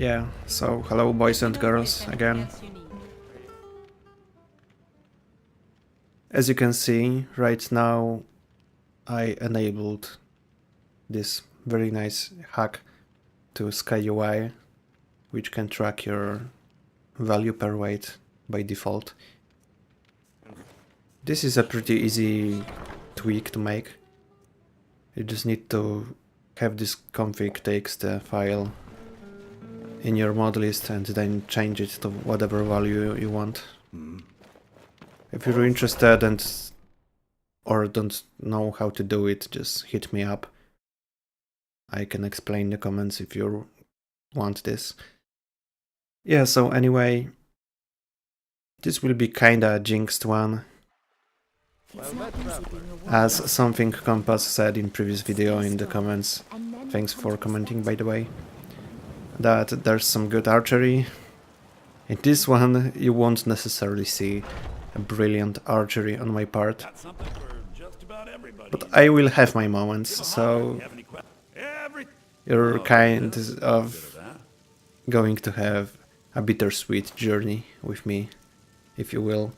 Yeah, so hello boys and girls again. As you can see, right now I enabled this very nice hack to Sky UI, which can track your value per weight by default. This is a pretty easy tweak to make. You just need to have this config takes the file in your mod list and then change it to whatever value you want. If you're interested or don't know how to do it, just hit me up. I can explain in the comments if you want this. Yeah, so anyway, this will be kinda a jinxed one. As something Compass said in previous video in the comments, thanks for commenting by the way, that there's some good archery. In this one you won't necessarily see a brilliant archery on my part, but I will have my moments, so you're kind of going to have a bittersweet journey with me, if you will.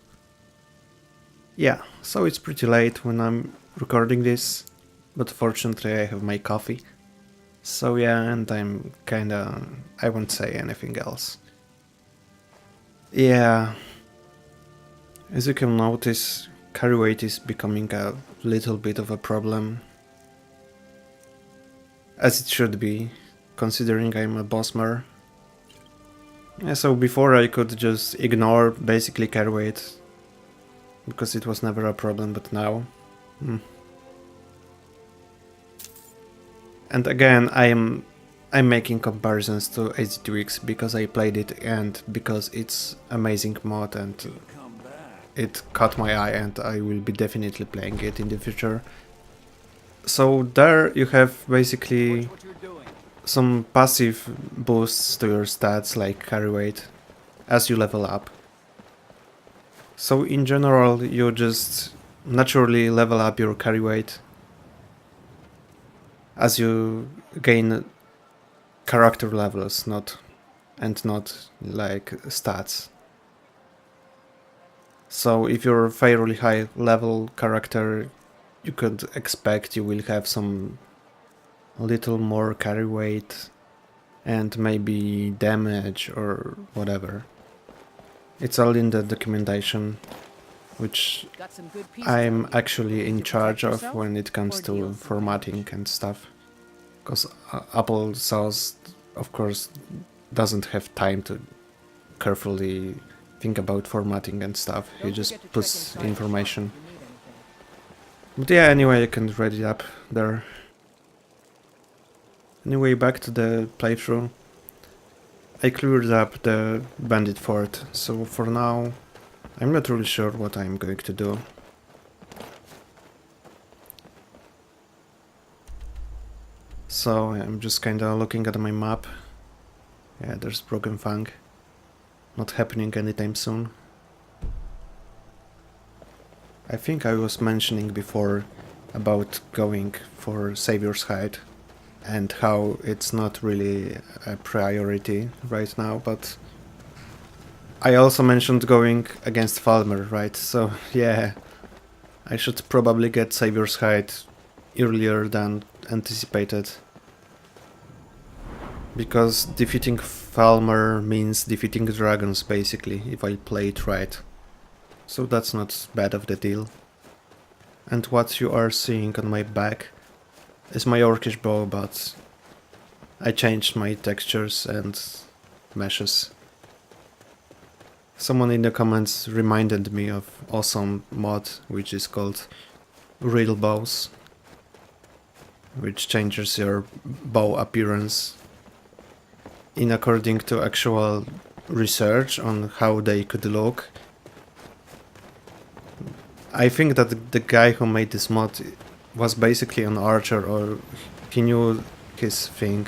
Yeah, so it's pretty late when I'm recording this, but fortunately I have my coffee. So yeah, and I'm kinda... I won't say anything else. Yeah, as you can notice, carry weight is becoming a little bit of a problem. As it should be, considering I'm a bossmer. Yeah, so before I could just ignore basically carry weight, because it was never a problem, but now... And again, I'm making comparisons to HD2X because I played it and because it's amazing mod and it caught my eye and I will be definitely playing it in the future. So there you have basically some passive boosts to your stats like carry weight as you level up. So in general you just naturally level up your carry weight as you gain character levels, not like stats. So if you're a fairly high level character, you could expect you will have some little more carry weight and maybe damage or whatever. It's all in the documentation, which I'm actually in charge of when it comes to formatting and stuff. Because Apple Sauce, of course, doesn't have time to carefully think about formatting and stuff. He just puts information. But yeah, anyway, I can read it up there. Anyway, back to the playthrough. I cleared up the bandit fort, so for now I'm not really sure what I'm going to do. So I'm just kinda looking at my map. Yeah, there's Broken Fang. Not happening anytime soon. I think I was mentioning before about going for Savior's Hide and how it's not really a priority right now, but I also mentioned going against Falmer, right? So yeah, I should probably get Savior's Hide earlier than anticipated. Because defeating Falmer means defeating dragons, basically, if I play it right. So that's not bad of the deal. And what you are seeing on my back is my Orcish bow, but I changed my textures and meshes. Someone in the comments reminded me of awesome mod which is called Real Bows, which changes your bow appearance in according to actual research on how they could look. I think that the guy who made this mod was basically an archer, or he knew his thing,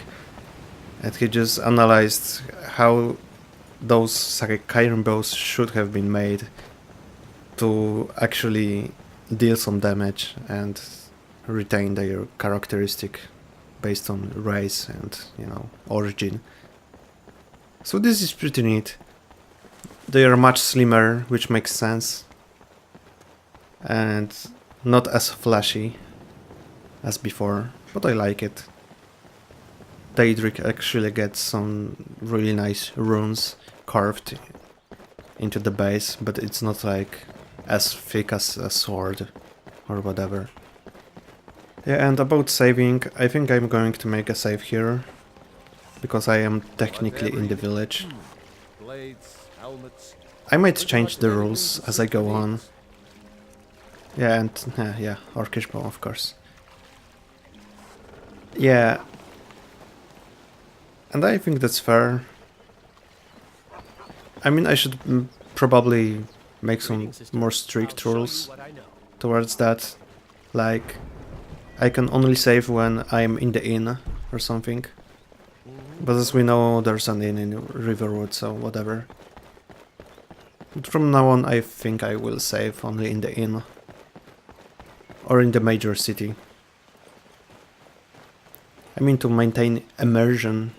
and he just analyzed how those Kyron bows should have been made to actually deal some damage and retain their characteristic based on race and, you know, origin. So this is pretty neat. They are much slimmer, which makes sense. And not as flashy as before, but I like it. Daedric actually gets some really nice runes carved into the base, but it's not like as thick as a sword or whatever. Yeah, and about saving, I think I'm going to make a save here, because I am technically in the village. I might change the rules as I go on. Yeah, and yeah, Orcish bow, of course. Yeah, and I think that's fair. I mean, I should probably make some more strict rules towards that. Like, I can only save when I'm in the inn or something. But as we know, there's an inn in Riverwood, so whatever. But from now on, I think I will save only in the inn. Or in the major city. I mean, to maintain immersion,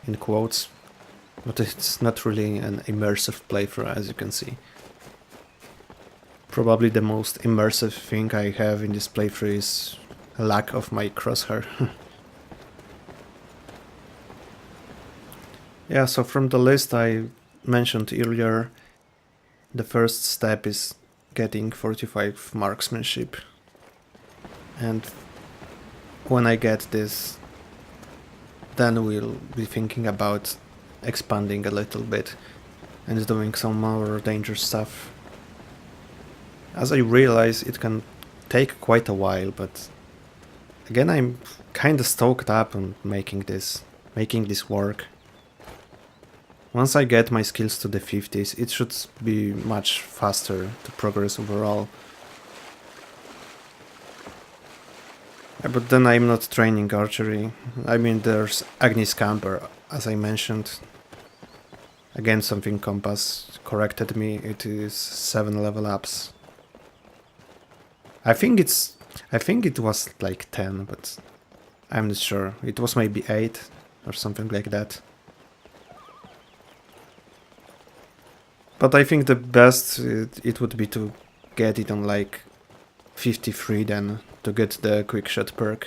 in quotes. But it's not really an immersive playthrough, as you can see. Probably the most immersive thing I have in this playthrough is a lack of my crosshair. Yeah, so from the list I mentioned earlier, the first step is getting 45 marksmanship. And when I get this, then we'll be thinking about expanding a little bit and doing some more dangerous stuff. As I realize, it can take quite a while, but again, I'm kinda stoked up on making this work. Once I get my skills to the 50s, it should be much faster to progress overall. But then I'm not training archery. I mean, there's Agnes Camper, as I mentioned. Again, something Compass corrected me. It is 7 level ups. I think it was like 10, but I'm not sure. It was maybe 8 or something like that. But I think the best it would be to get it on like 53 then, to get the quick shot perk.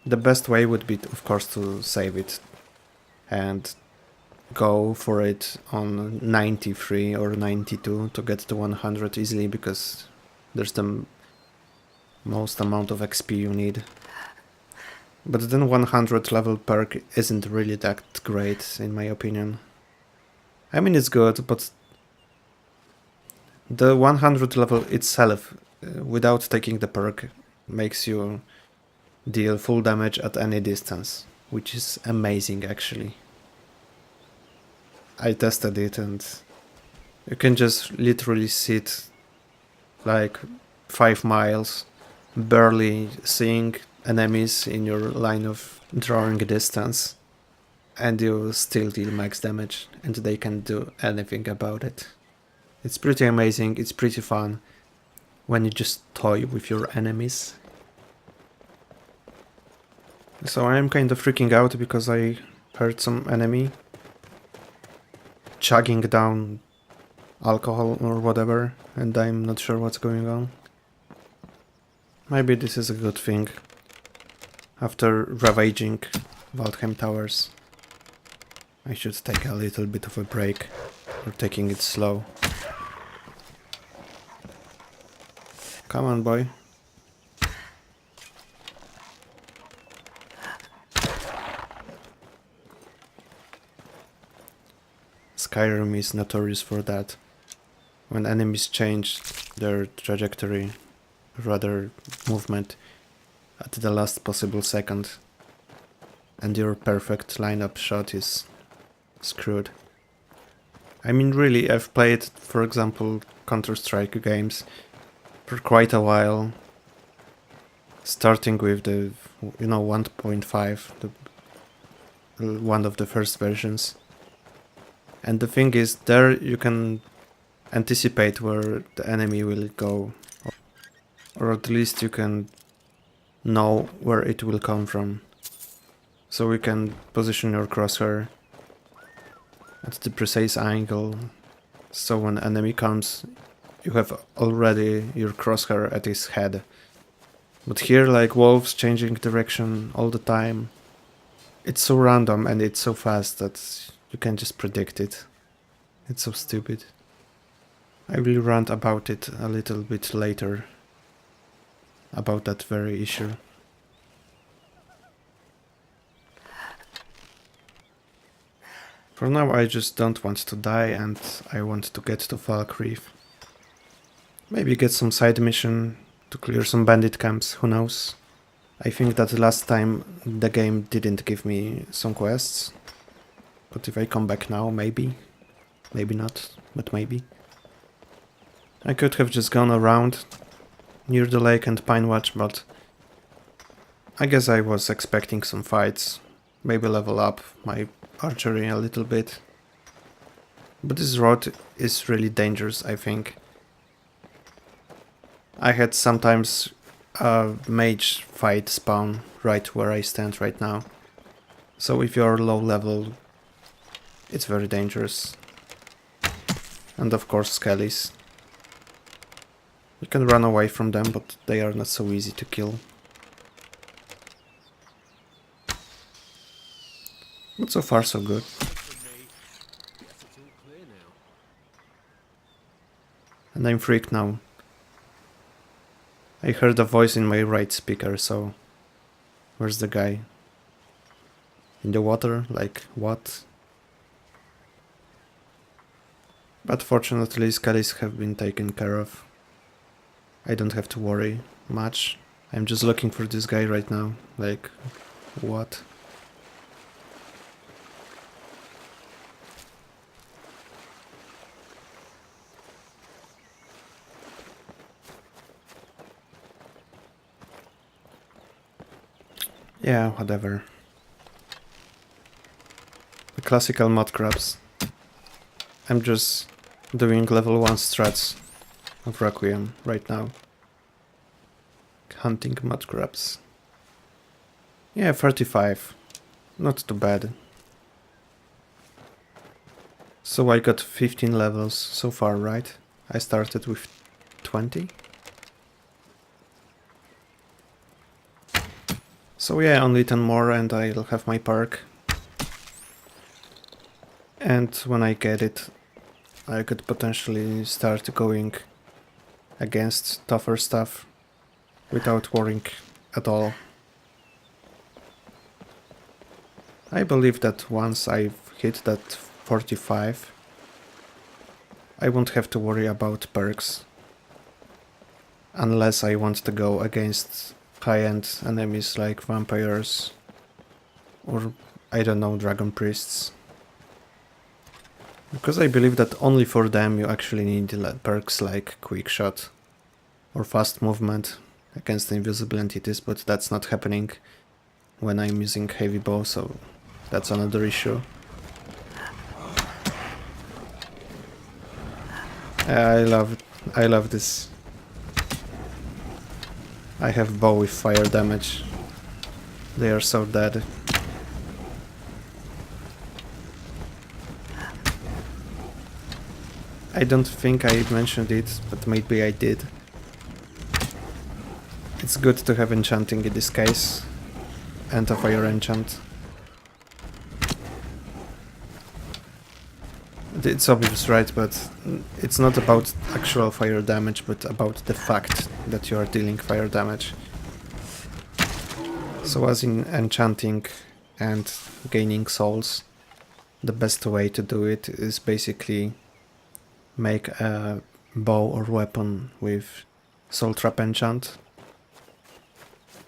The best way would be, of course, to save it and go for it on 93 or 92 to get to 100 easily, because there's the most amount of XP you need. But then 100 level perk isn't really that great, in my opinion. I mean, it's good, but the 100 level itself, without taking the perk, makes you deal full damage at any distance, which is amazing actually. I tested it and you can just literally sit like 5 miles, barely seeing enemies in your line of drawing distance, and you still deal max damage and they can't do anything about it. It's pretty amazing, it's pretty fun when you just toy with your enemies. So I'm kind of freaking out because I heard some enemy chugging down alcohol or whatever, and I'm not sure what's going on. Maybe this is a good thing. After ravaging Waldheim Towers, I should take a little bit of a break, or taking it slow. Come on, boy. Skyrim is notorious for that. When enemies change their trajectory, rather movement, at the last possible second, and your perfect lineup shot is screwed. I mean, really, I've played, for example, Counter-Strike games for quite a while, starting with the, 1.5, one of the first versions. And the thing is, there you can anticipate where the enemy will go, or at least you can know where it will come from. So you can position your crosshair at the precise angle, so when enemy comes, you have already your crosshair at his head. But here, like wolves changing direction all the time, it's so random and it's so fast that you can just predict it. It's so stupid. I will rant about it a little bit later, about that very issue. For now I just don't want to die and I want to get to Falk Reef. Maybe get some side mission to clear some bandit camps, who knows. I think that last time the game didn't give me some quests. But if I come back now, maybe. Maybe not, but maybe. I could have just gone around near the lake and Pine Watch, but I guess I was expecting some fights. Maybe level up my archery a little bit. But this road is really dangerous, I think. I had sometimes a mage fight spawn right where I stand right now. So if you're low level, it's very dangerous. And of course skellies. You can run away from them, but they are not so easy to kill. But so far so good. And I'm freaked now. I heard a voice in my right speaker, so... Where's the guy? In the water? Like, what? But fortunately, skellies have been taken care of. I don't have to worry much. I'm just looking for this guy right now. Like, what? Yeah, whatever. The classical mud crabs. I'm just doing level 1 strats of Requiem right now. Hunting mud crabs. Yeah, 35. Not too bad. So I got 15 levels so far, right? I started with 20. So yeah, only 10 more and I'll have my perk. And when I get it, I could potentially start going against tougher stuff without worrying at all. I believe that once I've hit that 45, I won't have to worry about perks. Unless I want to go against high-end enemies like vampires or, I don't know, dragon priests. Because I believe that only for them you actually need perks like quick shot or fast movement against invisible entities, but that's not happening when I'm using heavy bow, so that's another issue. I love this. I have bow with fire damage. They are so dead. I don't think I mentioned it, but maybe I did. It's good to have enchanting in this case, and a fire enchant. It's obvious, right, but it's not about actual fire damage, but about the fact that you are dealing fire damage. So as in enchanting and gaining souls, the best way to do it is basically make a bow or weapon with soul trap enchant,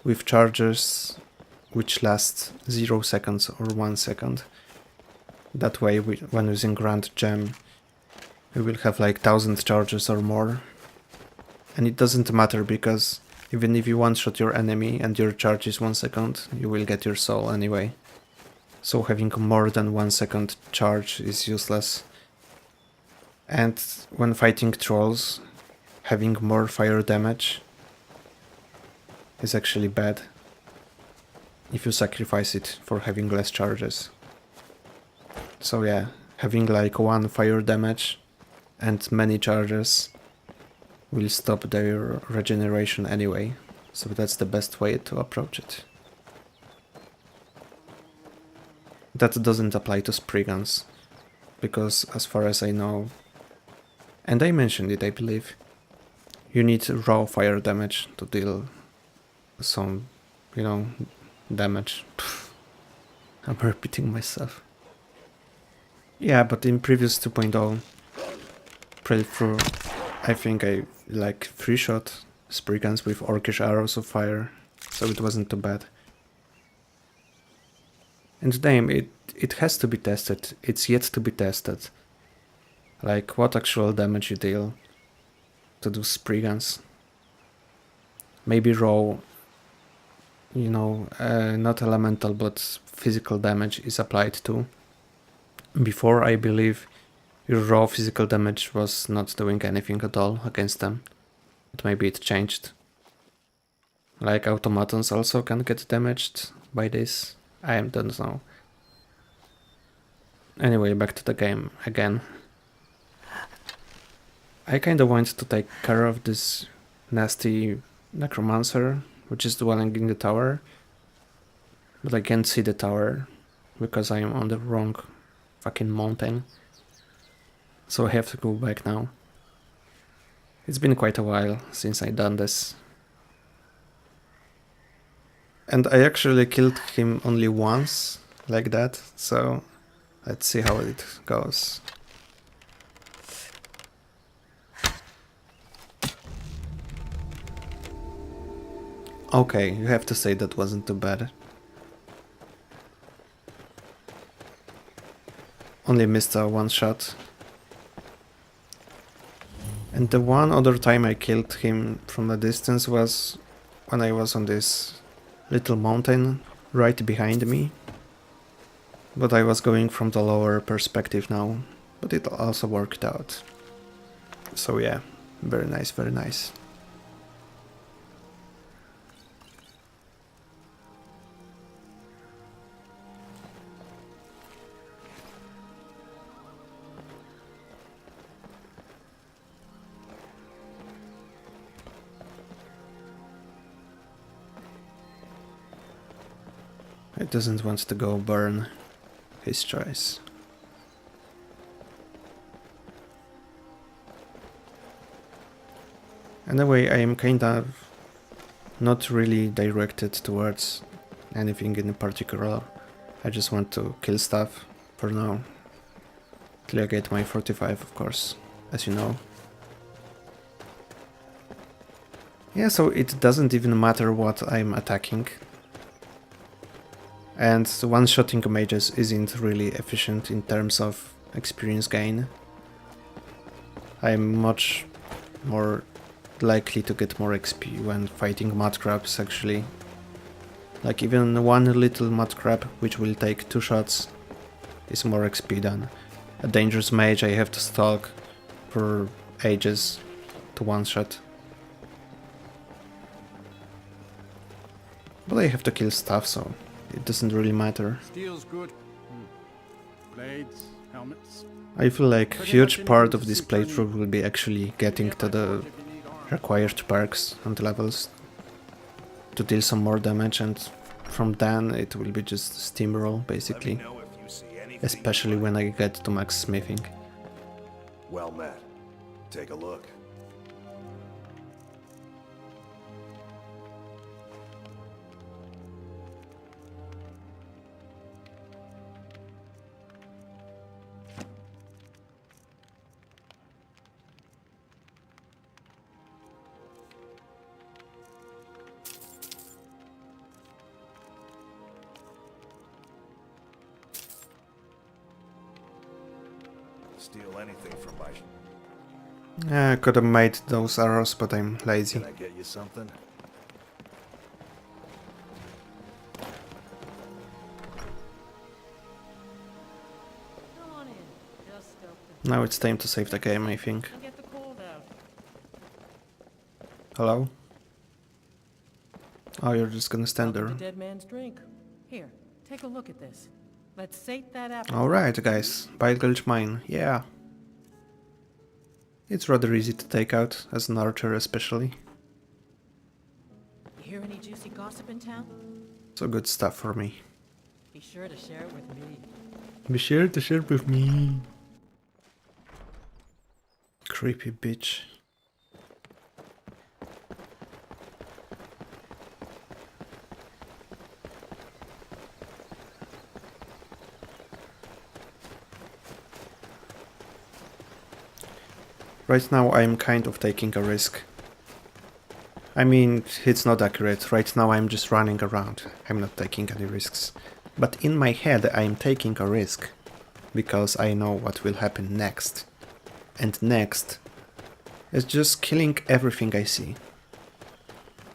with charges which last 0 seconds or 1 second. That way, when using Grand Gem, we will have like 1000 charges or more. And it doesn't matter, because even if you one-shot your enemy and your charge is 1 second, you will get your soul anyway. So having more than 1 second charge is useless. And when fighting trolls, having more fire damage is actually bad. if you sacrifice it for having less charges. So yeah, having like 1 fire damage and many charges will stop their regeneration anyway, so that's the best way to approach it. That doesn't apply to spree guns, because as far as I know, and I mentioned it I believe, you need raw fire damage to deal some, you know, damage. I'm repeating myself. Yeah, but in previous 2.0 playthrough, I think I like 3-shot spree guns with orcish arrows of fire, so it wasn't too bad. And damn, it has to be tested. It's yet to be tested. Like, what actual damage you deal to do spree guns. Maybe raw, you know, not elemental, but physical damage is applied too. Before, I believe, your raw physical damage was not doing anything at all against them. But maybe it changed. Like, automatons also can get damaged by this. I don't know. Anyway, back to the game again. I kinda want to take care of this nasty necromancer, which is dwelling in the tower. But I can't see the tower, because I am on the wrong fucking mountain. So I have to go back now. It's been quite a while since I done this. And I actually killed him only once, like that, so let's see how it goes. Okay, you have to say that wasn't too bad. Only missed a 1 shot. And the one other time I killed him from a distance was when I was on this little mountain right behind me. But I was going from the lower perspective now, but it also worked out. So yeah, very nice, very nice. He doesn't want to go burn. His choice. Anyway, I am kind of not really directed towards anything in particular. I just want to kill stuff for now. Till I get my 45, of course, as you know. Yeah, so it doesn't even matter what I'm attacking. And one-shotting mages isn't really efficient in terms of experience gain. I'm much more likely to get more XP when fighting mudcrabs, actually. Like, even one little mudcrab, which will take 2 shots, is more XP than a dangerous mage I have to stalk for ages to one-shot. But I have to kill stuff, so it doesn't really matter. Steel's good. Blades, helmets. I feel like a huge part of this playthrough will be actually getting to the required perks and levels to deal some more damage, and from then it will be just steamroll basically, especially when I get to max smithing. Well met. Take a look. Steal anything from my... I could have made those arrows, but I'm lazy. Can I get you something? Come on in. Just open. Now it's time to save the game, I think. Get the cold out. Hello? Oh, you're just gonna stand Welcome there. to Dead Man's Drink. Here, take a look at this. Let's sate that appetite. Alright, guys. Bile mine. Yeah. It's rather easy to take out, as an archer especially. You hear any juicy gossip in town? So good stuff for me. Be sure to share it with me. Be sure to share with me. Creepy bitch. Right now I'm kind of taking a risk. I mean, it's not accurate. Right now I'm just running around. I'm not taking any risks. But in my head I'm taking a risk. Because I know what will happen next. And next is just killing everything I see.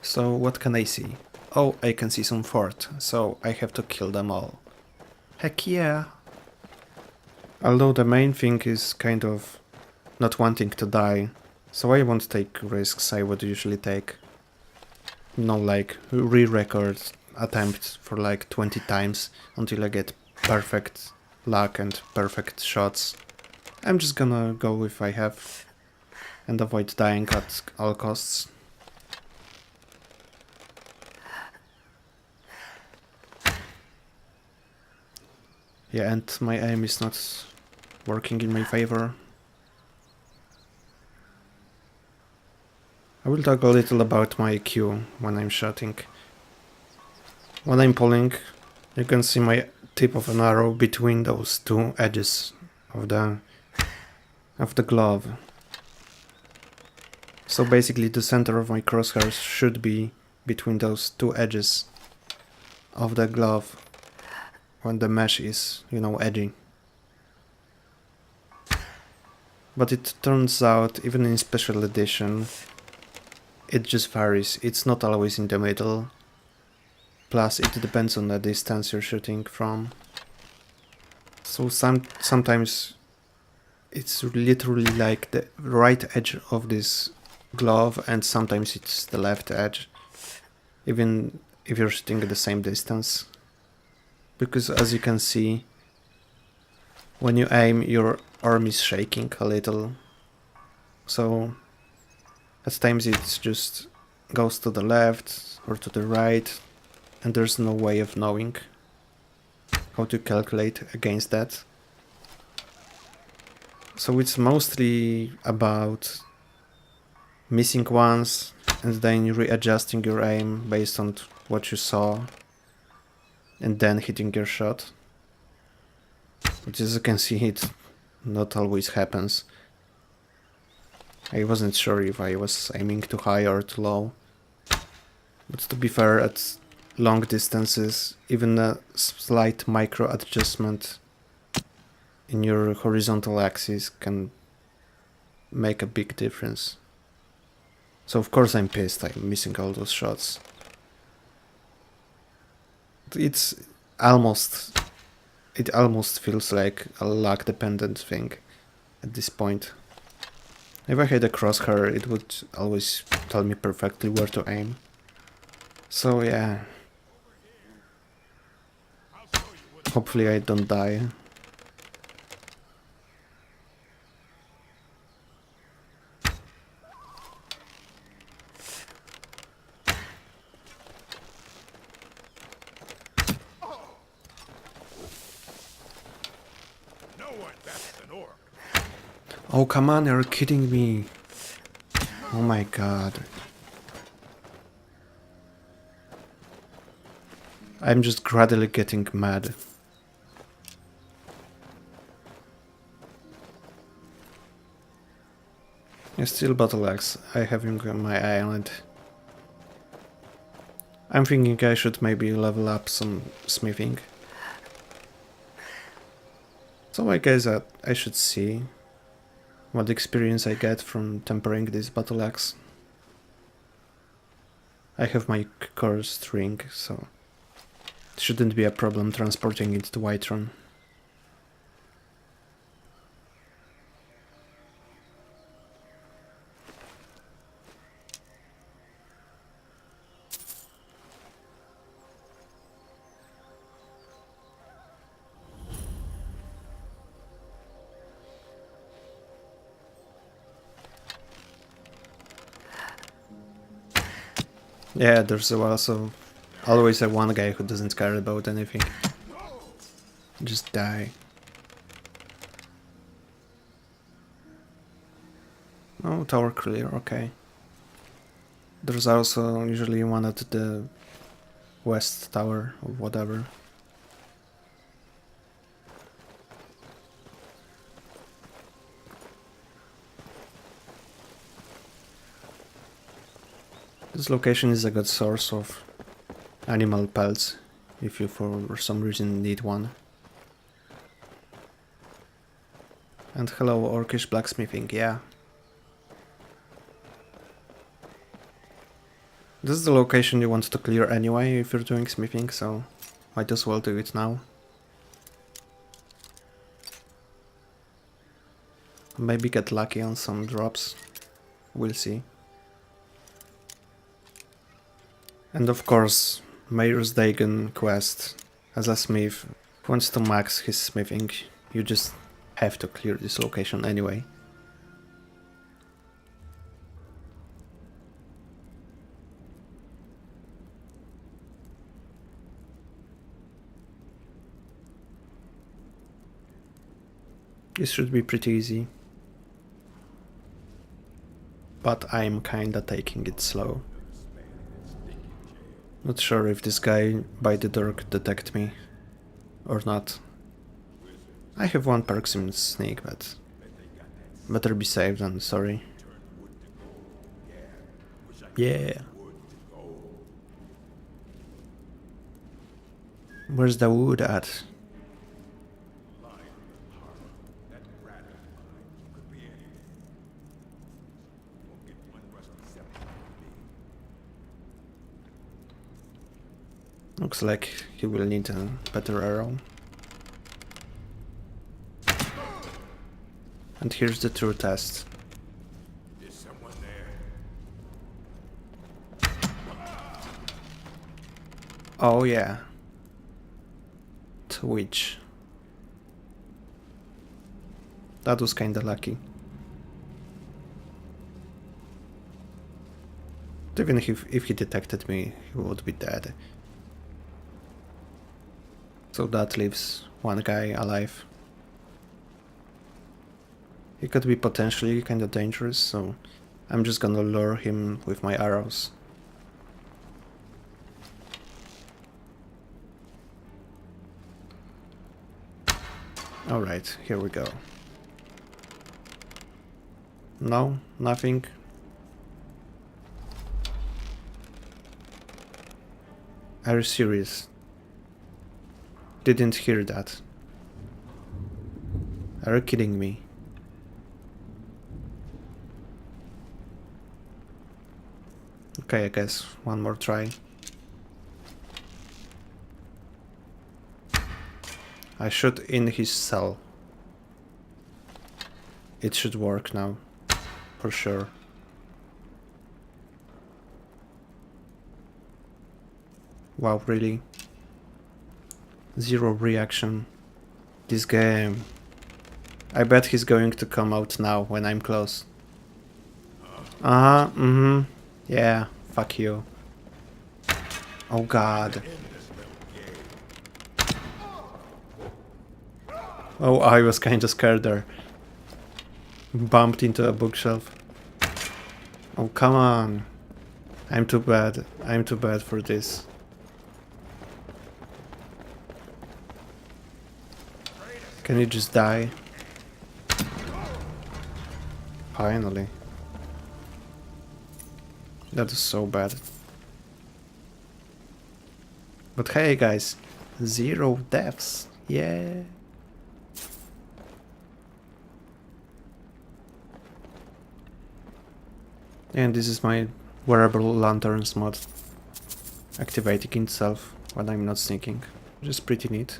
So what can I see? Oh, I can see some fort, so I have to kill them all. Heck yeah! Although the main thing is kind of not wanting to die, so I won't take risks I would usually take. No, like re-record attempt for like 20 times until I get perfect luck and perfect shots. I'm just gonna go if I have and avoid dying at all costs. Yeah, and my aim is not working in my favor. I will talk a little about my IQ when I'm shooting. When I'm pulling, you can see my tip of an arrow between those two edges of the glove. So basically the center of my crosshairs should be between those two edges of the glove when the mesh is, you know, edgy. But it turns out, even in special edition, it just varies. It's not always in the middle. Plus, it depends on the distance you're shooting from. So sometimes it's literally like the right edge of this glove, and sometimes it's the left edge, even if you're shooting at the same distance. Because as you can see, when you aim, your arm is shaking a little. So at times it just goes to the left or to the right, and there's no way of knowing how to calculate against that. So it's mostly about missing once and then readjusting your aim based on what you saw and then hitting your shot. But as you can see, it not always happens. I wasn't sure if I was aiming too high or too low. But to be fair, at long distances, even a slight micro adjustment in your horizontal axis can make a big difference. So of course I'm pissed, I'm missing all those shots. It almost feels like a luck dependent thing at this point. If I had a crosshair, it would always tell me perfectly where to aim. So yeah. Hopefully I don't die. Oh come on, you're kidding me. Oh my god. I'm just gradually getting mad. Yeah, still battle axe. I have him on my island. I'm thinking I should maybe level up some smithing. So I guess that I should see what experience I get from tempering this battle axe. I have my cursed ring, so it shouldn't be a problem transporting it to Whiterun. Yeah, there's also always a one guy who doesn't care about anything. Just die. Oh, tower clear, okay. There's also usually one at the west tower or whatever. This location is a good source of animal pelts, if you for some reason need one. And hello, orcish blacksmithing, yeah. This is the location you want to clear anyway if you're doing smithing, so might as well do it now. Maybe get lucky on some drops, we'll see. And of course, Mayor's Dagon quest. As a smith who wants to max his smithing, you just have to clear this location anyway. This should be pretty easy. But I'm kinda taking it slow. Not sure if this guy by the door could detect me or not. I have one perk in sneak, but better be safe than sorry. Yeah. Where's the wood at? Looks like he will need a better arrow. And here's the true test. Is someone there? Oh yeah. Twitch. That was kinda lucky. Even if he detected me, he would be dead. So that leaves one guy alive. He could be potentially kinda dangerous, so I'm just gonna lure him with my arrows. Alright, here we go. No, nothing. Are you serious? Didn't hear that. Are you kidding me? Okay, I guess one more try. I shoot in his cell. It should work now, for sure. Wow, really? Zero reaction. This game. I bet he's going to come out now when I'm close. Yeah, fuck you. Oh god. Oh, I was kinda scared there. Bumped into a bookshelf. Oh, come on. I'm too bad. I'm too bad for this. Can you just die? Finally. That is so bad. But hey guys, 0 deaths. Yeah. And this is my wearable lanterns mod activating itself when I'm not sneaking, which is pretty neat.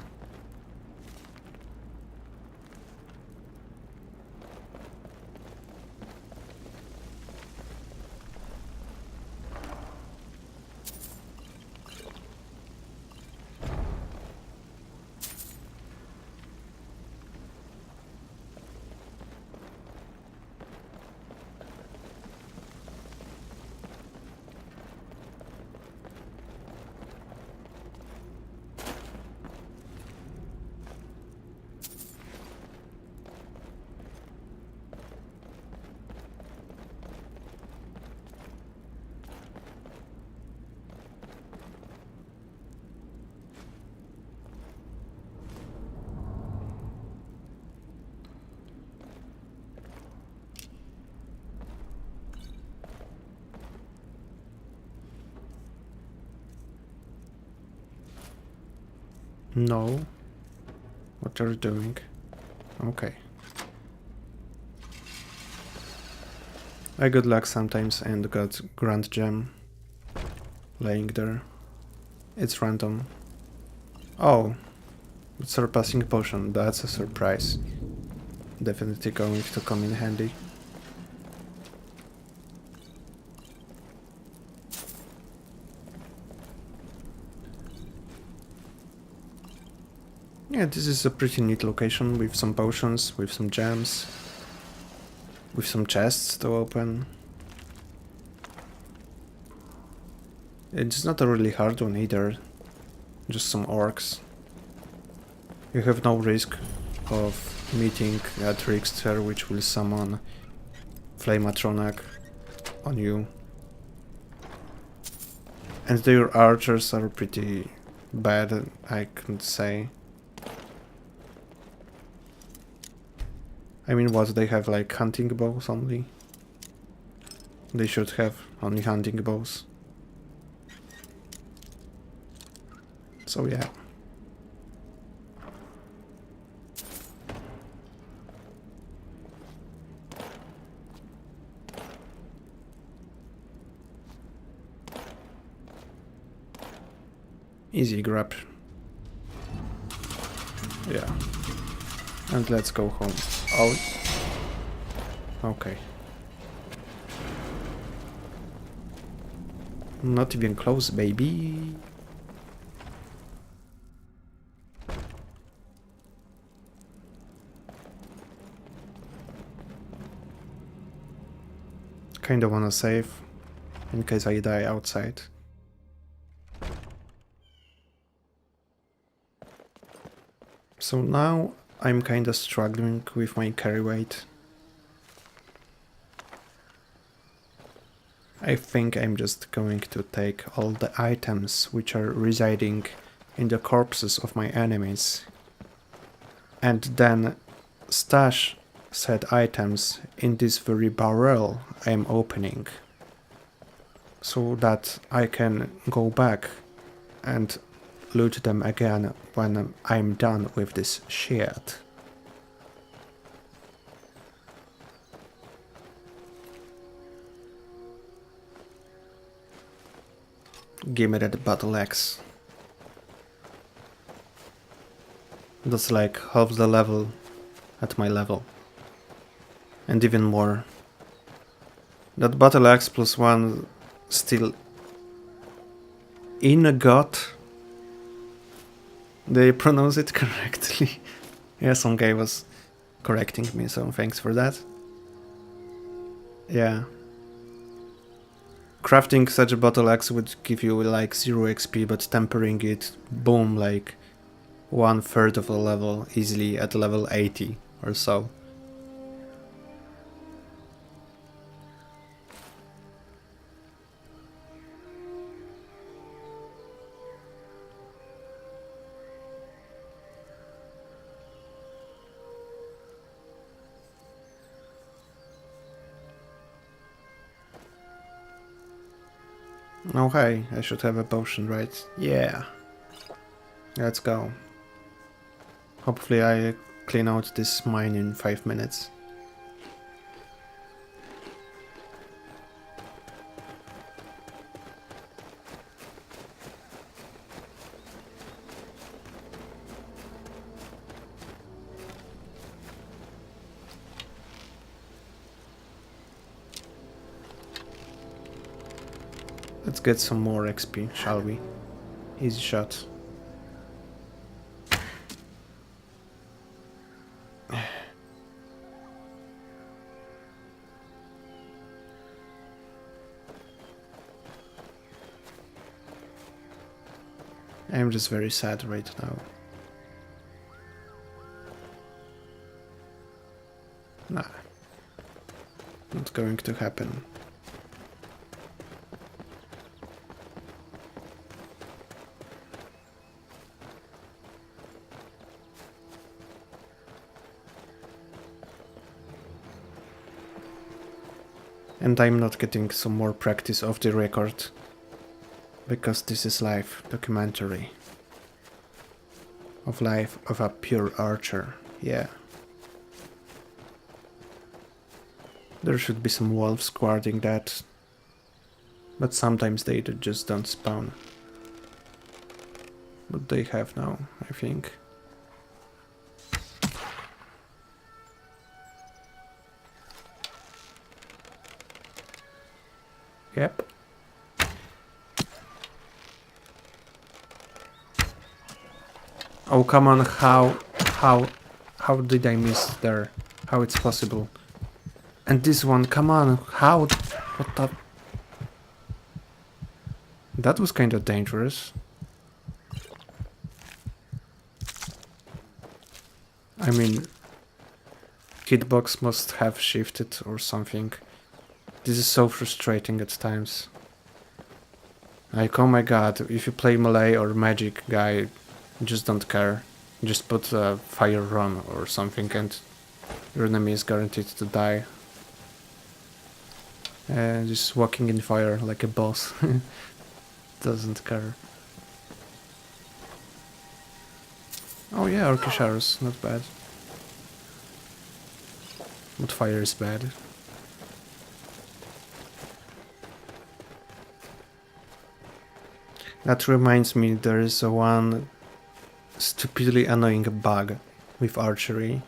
No. What are you doing? Okay. I got luck sometimes and got Grand Gem laying there. It's random. Oh, surpassing potion, that's a surprise. Definitely going to come in handy. Yeah, this is a pretty neat location with some potions, with some gems, with some chests to open. It's not a really hard one either, just some orcs. You have no risk of meeting a trickster which will summon Flamatronac on you. And their archers are pretty bad, I can say. I mean, what, they have like hunting bows only? They should have only hunting bows. So yeah. Easy grab. Yeah. And let's go home. Oh. Okay. Not even close, baby. Kinda wanna save in case I die outside. So now I'm kinda struggling with my carry weight. I think I'm just going to take all the items which are residing in the corpses of my enemies and then stash said items in this very barrel I'm opening so that I can go back and loot them again when I'm done with this shit. Give me that battle axe. That's like half the level at my level. And even more. That battle axe +1 still in a gut. They pronounce it correctly. Yeah, some guy was correcting me, so thanks for that. Yeah. Crafting such a battle axe would give you like 0 XP, but tempering it, boom, like 1/3 of a level, easily at level 80 or so. Oh hey, I should have a potion, right? Yeah. Let's go. Hopefully I clean out this mine in 5 minutes. Let's get some more XP, shall we? Easy shot. I'm just very sad right now. Nah. Not going to happen. And I'm not getting some more practice off the record. Because this is live documentary. of life of a pure archer. Yeah. There should be some wolves guarding that, but sometimes they just don't spawn. But they have now, I think. Yep. Oh, come on, how did I miss there? How it's possible? And this one, come on, how, what the... That was kind of dangerous. I mean, hitbox must have shifted or something. This is so frustrating at times. Like, oh my god, if you play melee or magic guy, just don't care. Just put a fire run or something and your enemy is guaranteed to die. Just walking in fire like a boss. Doesn't care. Oh yeah, Orcish arrows, not bad. But fire is bad. That reminds me, there is a one stupidly annoying bug with archery,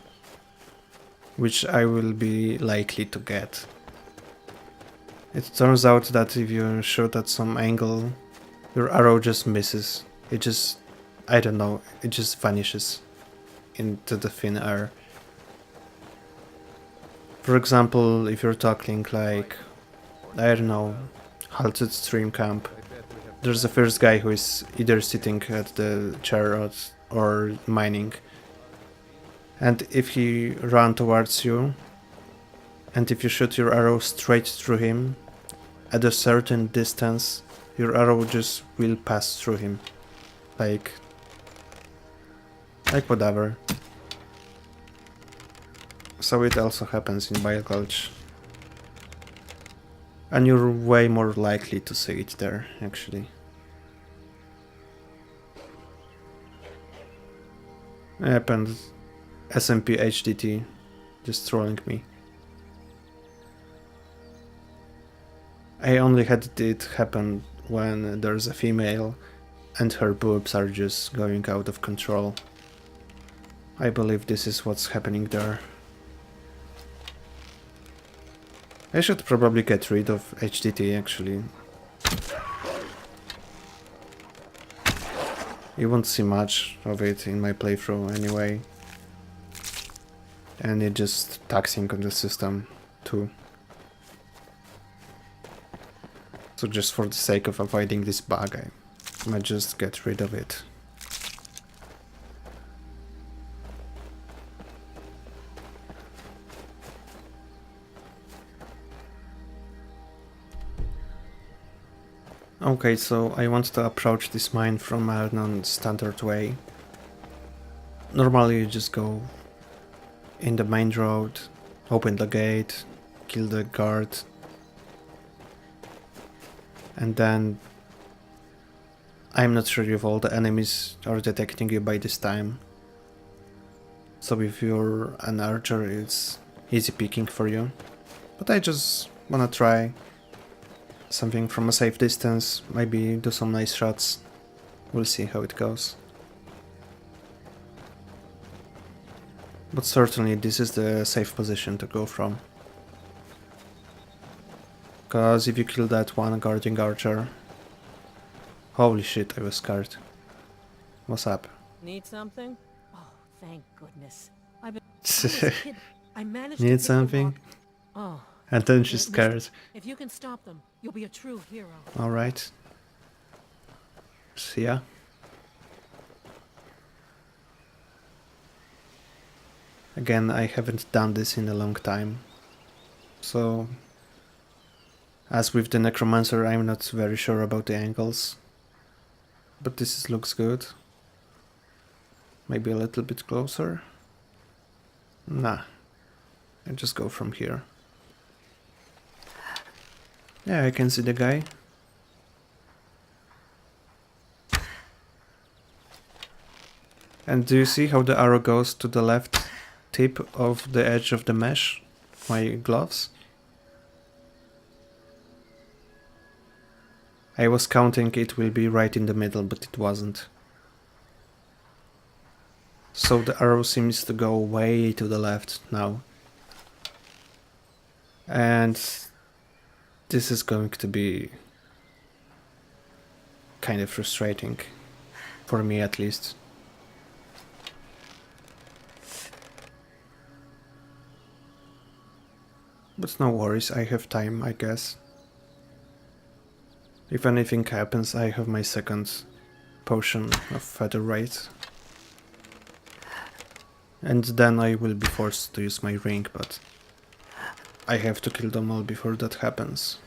which I will be likely to get. It turns out that if you shoot at some angle, your arrow just misses. It just, I don't know, it just vanishes into the thin air. For example, if you're talking like, I don't know, halted stream camp, there's the first guy who is either sitting at the chair or mining. And if he runs towards you, and if you shoot your arrow straight through him, at a certain distance, your arrow just will pass through him. Like whatever. So it also happens in Bile Gulch. And you're way more likely to see it there, actually. Yep, and SMP HDT just trolling me. I only had it happen when there's a female and her boobs are just going out of control. I believe this is what's happening there. I should probably get rid of HDT actually. You won't see much of it in my playthrough anyway. And it's just taxing on the system too. So just for the sake of avoiding this bug, I might just get rid of it. Okay, so I want to approach this mine from a non-standard way. Normally you just go in the main road, open the gate, kill the guard, and then I'm not sure if all the enemies are detecting you by this time. So if you're an archer, it's easy picking for you. But I just wanna try something from a safe distance, maybe do some nice shots. We'll see how it goes. But certainly this is the safe position to go from. Cause if you kill that one guarding archer... Holy shit, I was scared. What's up? Need something? Oh, thank goodness. I've been. I was a kid. I managed to Need pick the something? lock. Oh. And then she's Mister, scared. if you can stop them, you'll be a true hero. Alright. See ya. Again, I haven't done this in a long time. So, as with the Necromancer, I'm not very sure about the angles. But looks good. Maybe a little bit closer. Nah. I just go from here. Yeah, I can see the guy. And do you see how the arrow goes to the left tip of the edge of the mesh? My gloves? I was counting it will be right in the middle, but it wasn't. So the arrow seems to go way to the left now. And this is going to be kind of frustrating. For me at least. But no worries, I have time, I guess. If anything happens, I have my second potion of feather rate. And then I will be forced to use my ring, but I have to kill them all before that happens.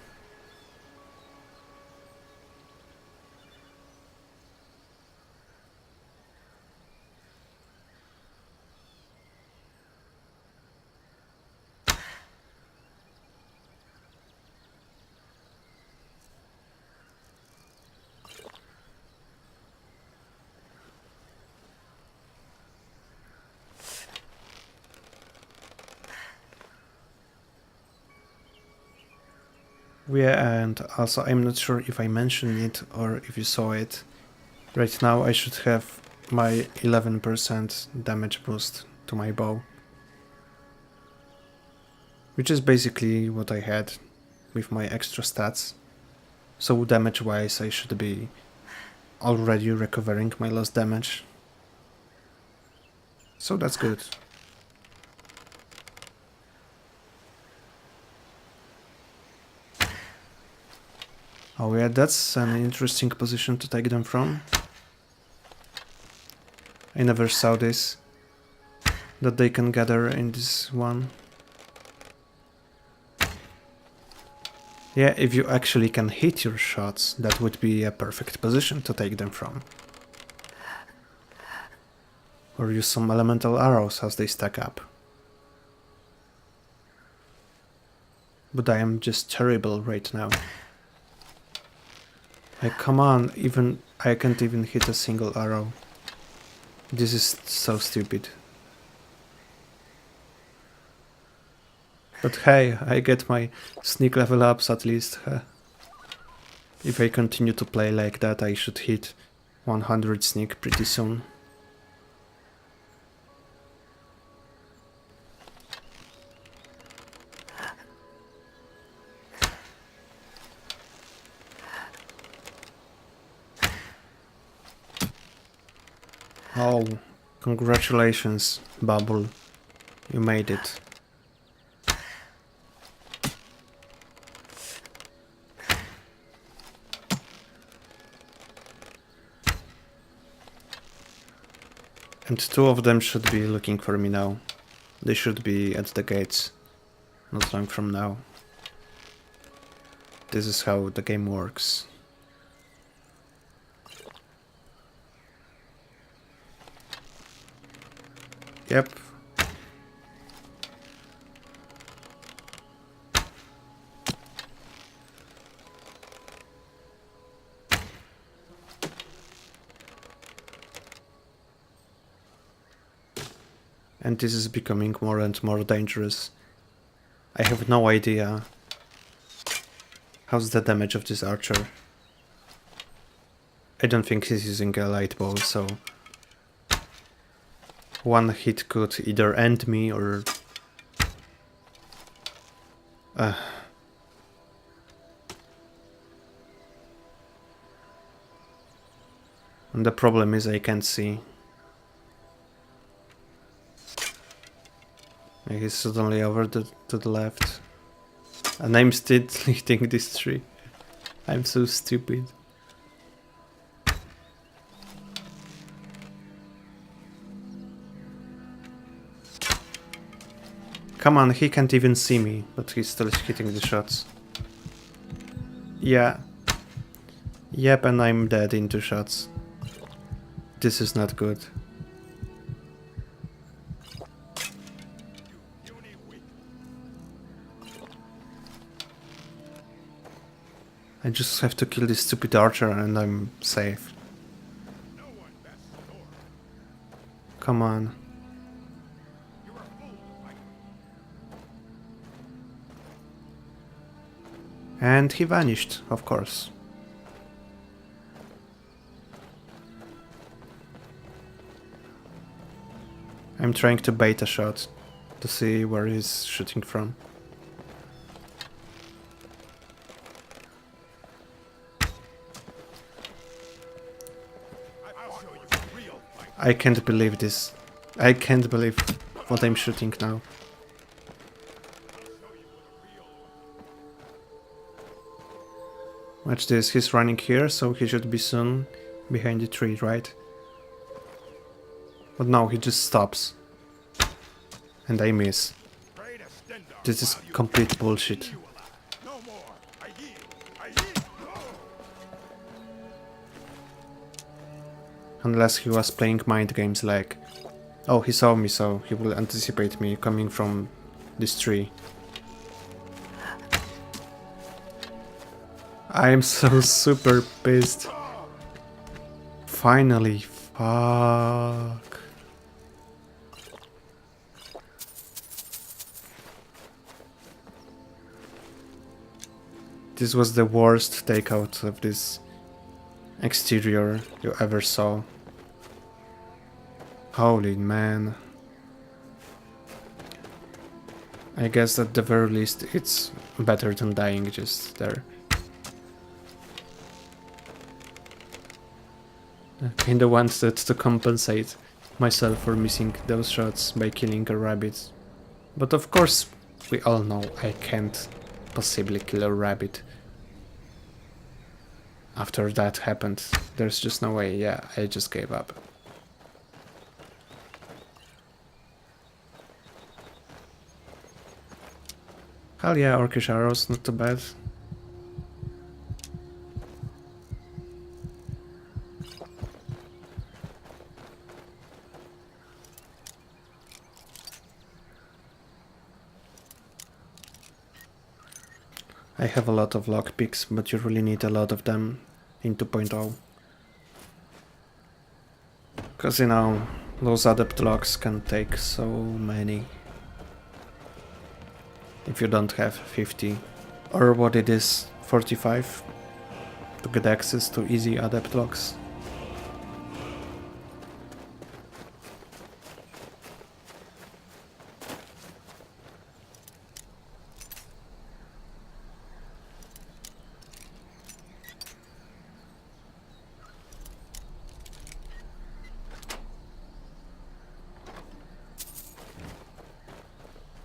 Yeah, and also I'm not sure if I mentioned it or if you saw it. Right now I should have my 11% damage boost to my bow. Which is basically what I had with my extra stats. So damage wise I should be already recovering my lost damage. So that's good. Oh yeah, that's an interesting position to take them from. I never saw this, that they can gather in this one. Yeah, if you actually can hit your shots, that would be a perfect position to take them from. Or use some elemental arrows as they stack up. But I am just terrible right now. Like, come on, I can't even hit a single arrow. This is so stupid. But hey, I get my sneak level ups at least. If I continue to play like that, I should hit 100 sneak pretty soon. Oh, congratulations, Bubble. You made it. And two of them should be looking for me now. They should be at the gates, not long from now. This is how the game works. Yep. And this is becoming more and more dangerous. I have no idea how's the damage of this archer. I don't think he's using a light bow, so one hit could either end me or... And the problem is I can't see. He's suddenly over to the left. And I'm still hitting this tree. I'm so stupid. Come on, he can't even see me, but he's still hitting the shots. Yeah. Yep, and I'm dead in 2 shots. This is not good. I just have to kill this stupid archer and I'm safe. Come on. And he vanished, of course. I'm trying to bait a shot to see where he's shooting from. I can't believe this. I can't believe what I'm shooting now. Watch this, he's running here, so he should be soon behind the tree, right? But no, he just stops. And I miss. This is complete bullshit. Unless he was playing mind games like, oh, he saw me, so he will anticipate me coming from this tree. I am so super pissed. Finally, fuck. This was the worst takeout of this exterior you ever saw. Holy man. I guess at the very least it's better than dying just there. I kinda wanted to compensate myself for missing those shots by killing a rabbit. But of course we all know I can't possibly kill a rabbit. After that happened, there's just no way. Yeah, I just gave up. Hell yeah, orcish arrows, not too bad. I have a lot of lockpicks, but you really need a lot of them in 2.0. Because, you know, those adept locks can take so many. If you don't have 50, or what it is, 45, to get access to easy adept locks.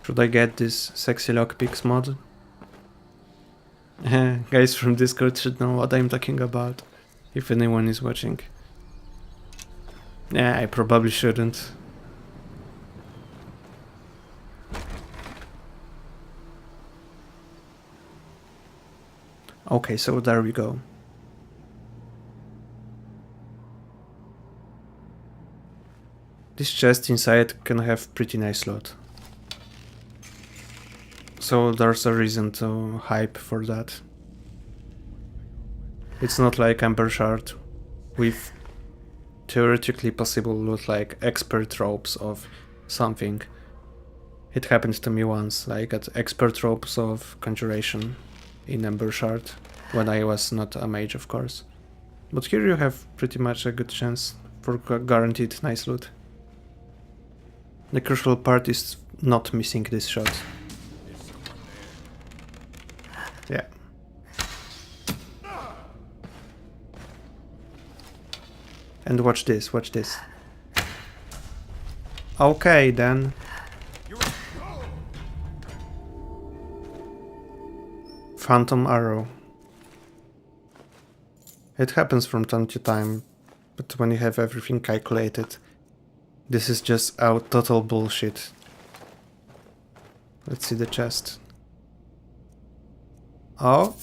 Should I get this sexy lockpicks mod? Guys from Discord should know what I'm talking about, if anyone is watching. Yeah, I probably shouldn't. Okay, so there we go. This chest inside can have pretty nice loot. So there's a reason to hype for that. It's not like Amber Shard with theoretically possible loot like expert ropes of something. It happened to me once, I got expert ropes of conjuration in Amber Shard, when I was not a mage of course. But here you have pretty much a good chance for guaranteed nice loot. The crucial part is not missing this shot. Yeah. And watch this, watch this. Okay then. Phantom arrow. It happens from time to time, but when you have everything calculated, this is just out total bullshit. Let's see the chest. Oh.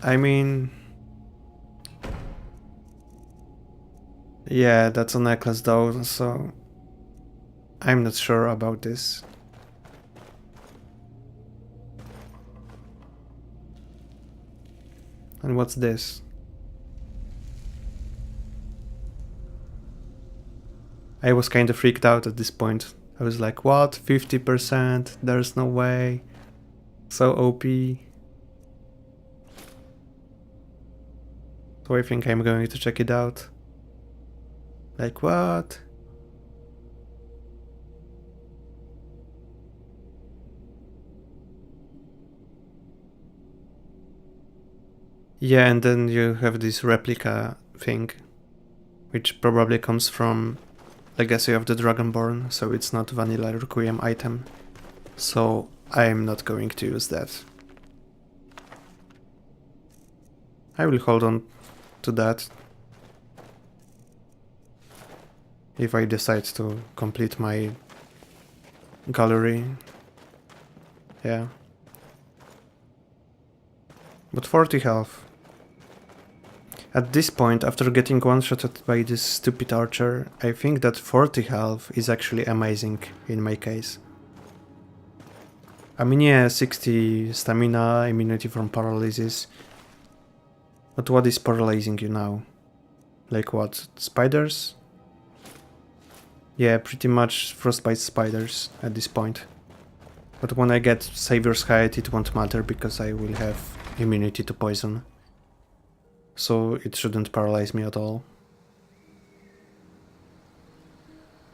I mean... yeah, that's a necklace though, so... I'm not sure about this. And what's this? I was kind of freaked out at this point. I was like, what? 50%? There's no way. So OP. So I think I'm going to check it out. Like, what? Yeah, and then you have this replica thing, which probably comes from Legacy of the Dragonborn, so it's not vanilla Requiem item. So I'm not going to use that. I will hold on to that if I decide to complete my gallery. Yeah. But 40 health. At this point, after getting one-shotted by this stupid archer, I think that 40 health is actually amazing in my case. I mean, yeah, 60 stamina, immunity from paralysis. But what is paralyzing you now? Like what? Spiders? Yeah, pretty much frostbite spiders at this point. But when I get Savior's Height, it won't matter because I will have immunity to poison. So it shouldn't paralyze me at all.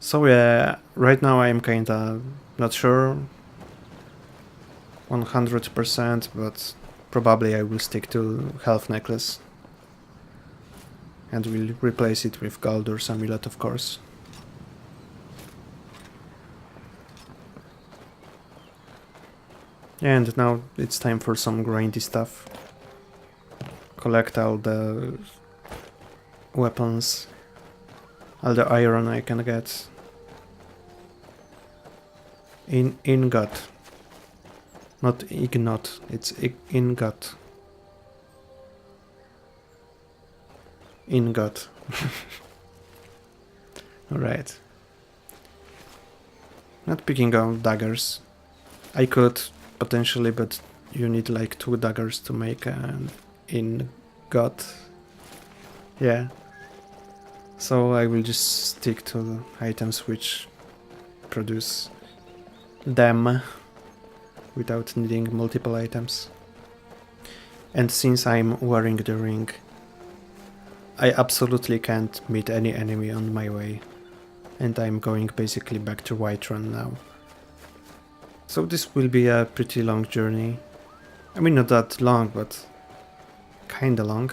So yeah, right now I'm kinda not sure 100%, but probably I will stick to Health Necklace. And we'll replace it with Galdur's Amulet, of course. And now it's time for some grindy stuff. Collect all the weapons, all the iron I can get. Ingot. Not ignot, it's ingot. Ingot. Alright. Not picking out daggers. I could potentially, but you need like 2 daggers to make an ingot. Yeah. So I will just stick to the items which produce them without needing multiple items. And since I'm wearing the ring, I absolutely can't meet any enemy on my way. And I'm going basically back to Whiterun now. So this will be a pretty long journey. I mean, not that long, but kinda long.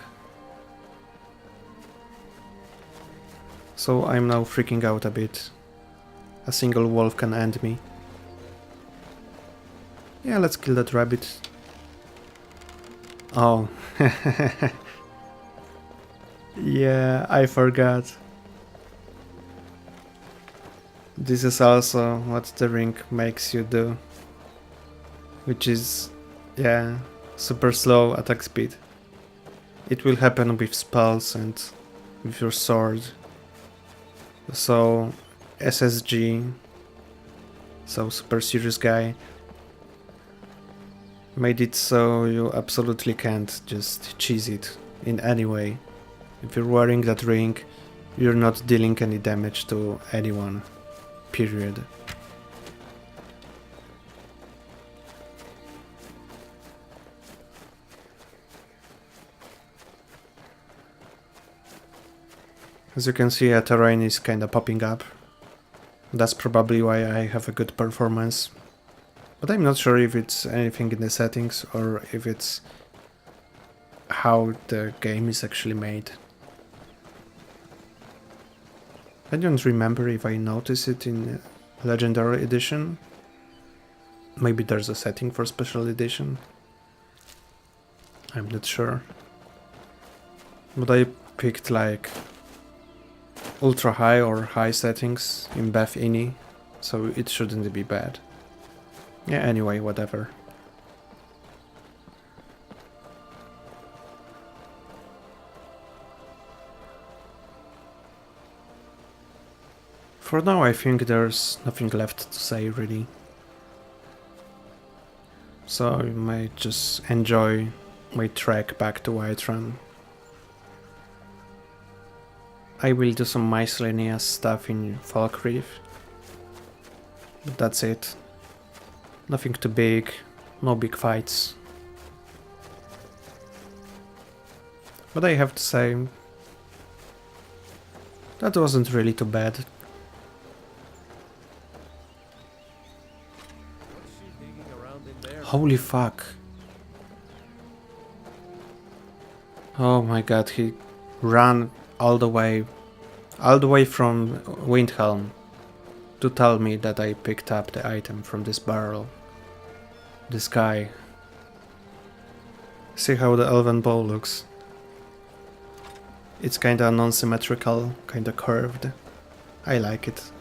So I'm now freaking out a bit. A single wolf can end me. Yeah, let's kill that rabbit. Oh. Yeah, I forgot. This is also what the ring makes you do. Which is, yeah, super slow attack speed. It will happen with spells and with your sword. So, SSG, so Super Serious Guy, made it so you absolutely can't just cheese it in any way. If you're wearing that ring, you're not dealing any damage to anyone. Period. As you can see, a terrain is kinda popping up. That's probably why I have a good performance. But I'm not sure if it's anything in the settings or if it's how the game is actually made. I don't remember if I noticed it in Legendary Edition. Maybe there's a setting for Special Edition. I'm not sure. But I picked like ultra high or high settings in Beth Ini, so it shouldn't be bad. Yeah, anyway, whatever. For now, I think there's nothing left to say, really. So I might just enjoy my trek back to Whiterun. I will do some miscellaneous stuff in Falkreath. But that's it. Nothing too big, no big fights. But I have to say, that wasn't really too bad. Holy fuck. Oh my god, he ran all the way from Windhelm to tell me that I picked up the item from this barrel. This guy. See how the elven bow looks? It's kinda non-symmetrical, kinda curved. I like it.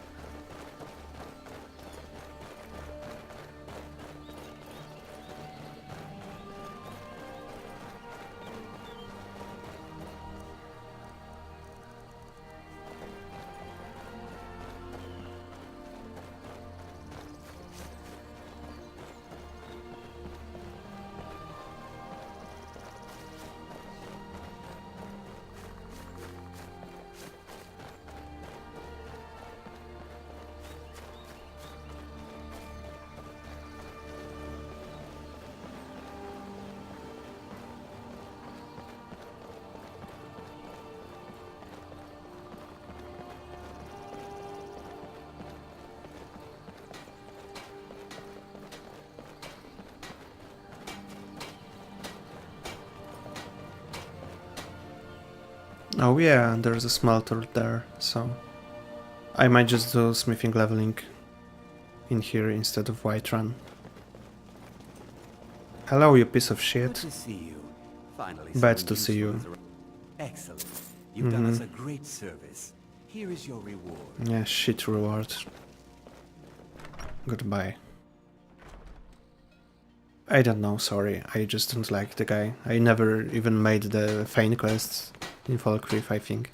Oh yeah, there's a smelter there, so I might just do smithing leveling in here instead of Whiterun. Hello, you piece of shit. Good to see you. Finally, Bad someone to see you. useful is around. Excellent. You've done us a great service. Here is your reward. Yeah, shit reward. Goodbye. I don't know, sorry, I just don't like the guy. I never even made the Fane quests in Falkreath, I think.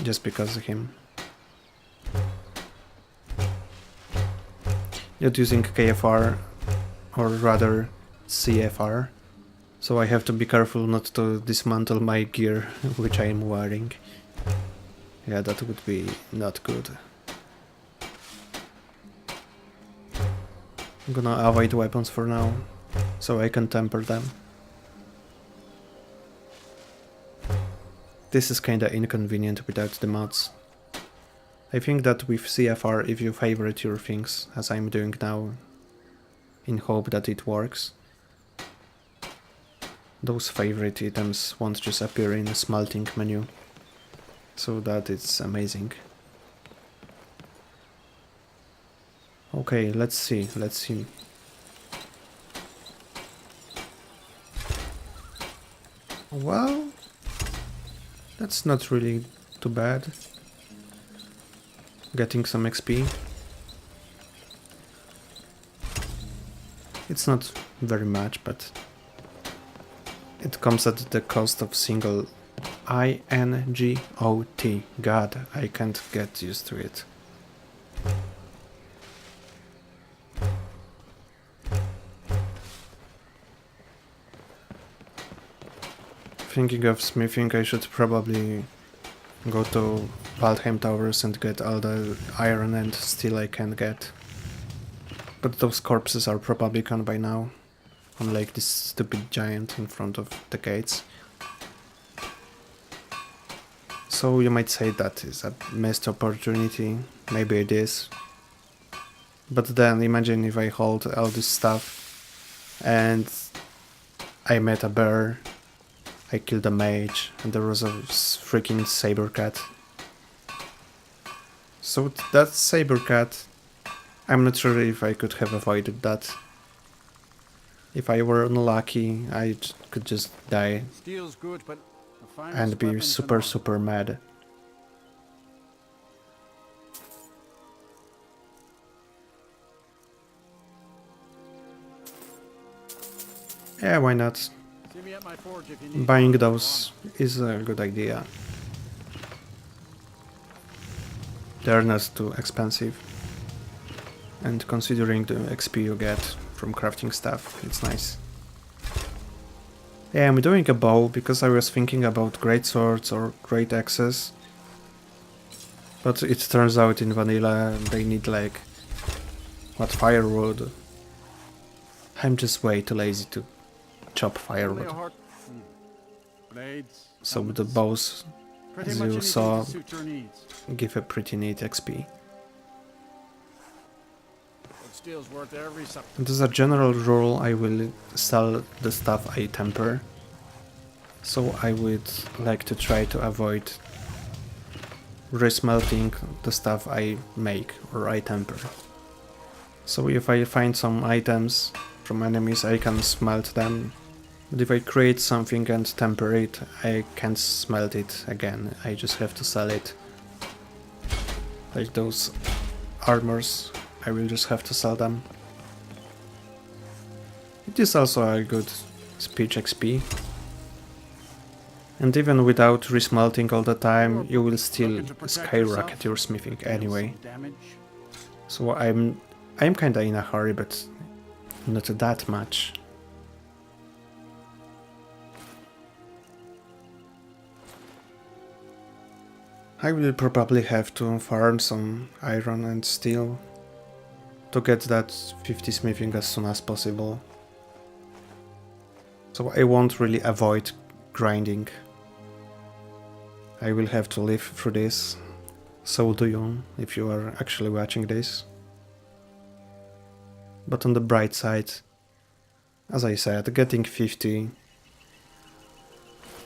Just because of him. Not using KFR, or rather CFR, so I have to be careful not to dismantle my gear, which I am wearing. Yeah, that would be not good. I'm gonna avoid weapons for now, so I can temper them. This is kinda inconvenient without the mods. I think that with CFR, if you favorite your things, as I'm doing now, in hope that it works, those favorite items won't just appear in the smelting menu, so that it's amazing. Okay, let's see. Well, that's not really too bad. Getting some XP. It's not very much, but it comes at the cost of single INGOT. God, I can't get used to it. Thinking of smithing, I should probably go to Waldheim Towers and get all the iron and steel I can get. But those corpses are probably gone by now, unlike this stupid giant in front of the gates. So you might say that is a missed opportunity, maybe it is. But then imagine if I hold all this stuff and I met a bear, I killed a mage, and there was a freaking saber cat. So that saber cat, I'm not sure if I could have avoided that. If I were unlucky, I could just die Steel's good, but the finest and be weapons super and super mad. Yeah, why not? See me at my forge if you need. Buying those is a good idea. They're not too expensive. And considering the XP you get from crafting stuff, it's nice. Yeah, I'm doing a bow because I was thinking about great swords or great axes. But it turns out in vanilla they need like, what, firewood. I'm just way too lazy to chop Only a firewood. heart. Blades. So the helmets, bows, pretty as much you anything saw, to suit your needs. give a pretty neat XP. But steel's worth every cent. And as a general rule, I will sell the stuff I temper. So I would like to try to avoid resmelting the stuff I make or I temper. So if I find some items from enemies, I can smelt them. But if I create something and temper it, I can't smelt it again. I just have to sell it. Like those armors, I will just have to sell them. It is also a good speech XP. And even without resmelting all the time, you will still skyrocket your smithing anyway. So I'm kinda in a hurry, but not that much. I will probably have to farm some iron and steel to get that 50 smithing as soon as possible. So I won't really avoid grinding. I will have to live through this. So do you, if you are actually watching this. But on the bright side, as I said, getting 50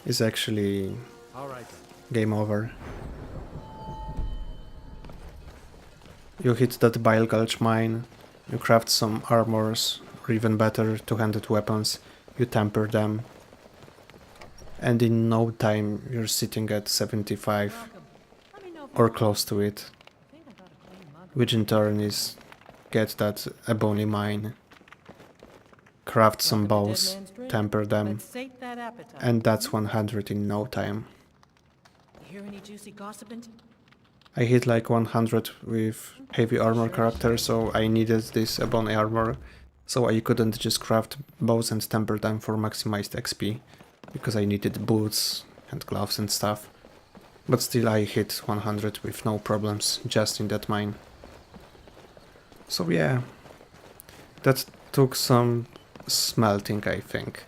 is actually game over. You hit that Bile Gulch mine, you craft some armors, or even better, two-handed weapons, you temper them, and in no time you're sitting at 75 or close to it, which in turn is get that ebony mine, craft some bows, temper them, and that's 100 in no time. Hear any juicy gossiping? I hit like 100 with heavy armor character, so I needed this ebony armor, so I couldn't just craft bows and temper them for maximized XP, because I needed boots and gloves and stuff. But still I hit 100 with no problems, just in that mine. So yeah, that took some smelting, I think.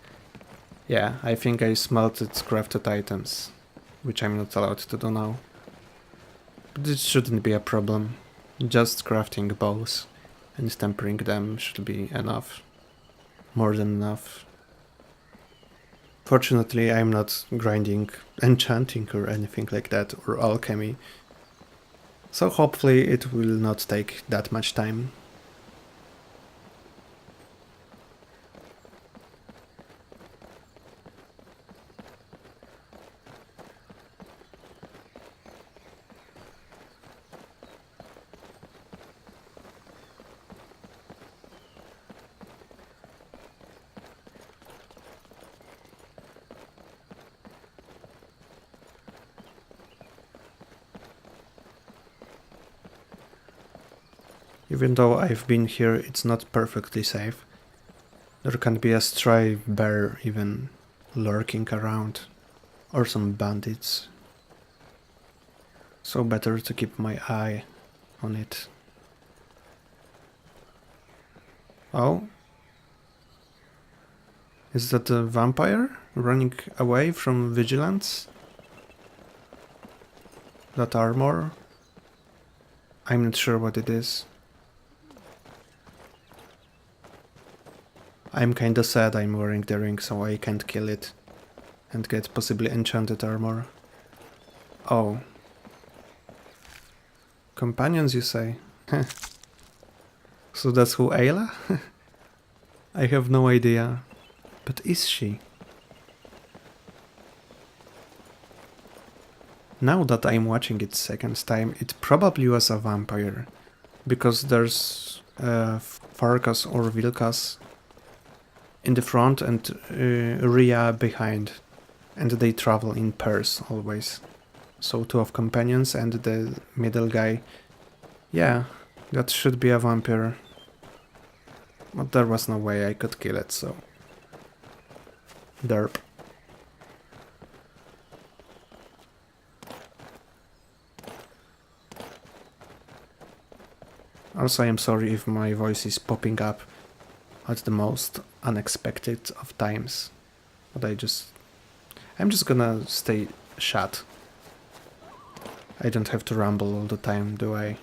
Yeah, I think I smelted crafted items, which I'm not allowed to do now. But it shouldn't be a problem. Just crafting bows and tempering them should be enough. More than enough. Fortunately, I'm not grinding enchanting or anything like that, or alchemy. So hopefully it will not take that much time. Even though I've been here, it's not perfectly safe. There can be a stray bear even lurking around, or some bandits. So better to keep my eye on it. Oh? Is that a vampire running away from vigilance? That armor? I'm not sure what it is. I'm kinda sad I'm wearing the ring, so I can't kill it and get possibly enchanted armor. Oh. Companions, you say? So that's who Ayla? I have no idea. But is she? Now that I'm watching it second time, it probably was a vampire. Because there's Farkas or Vilkas in the front and Rhea behind, and they travel in pairs always. So two of companions and the middle guy. Yeah, that should be a vampire. But there was no way I could kill it, so... Derp. Also, I'm sorry if my voice is popping up at the most unexpected of times. But I'm just gonna stay shut. I don't have to ramble all the time, do I?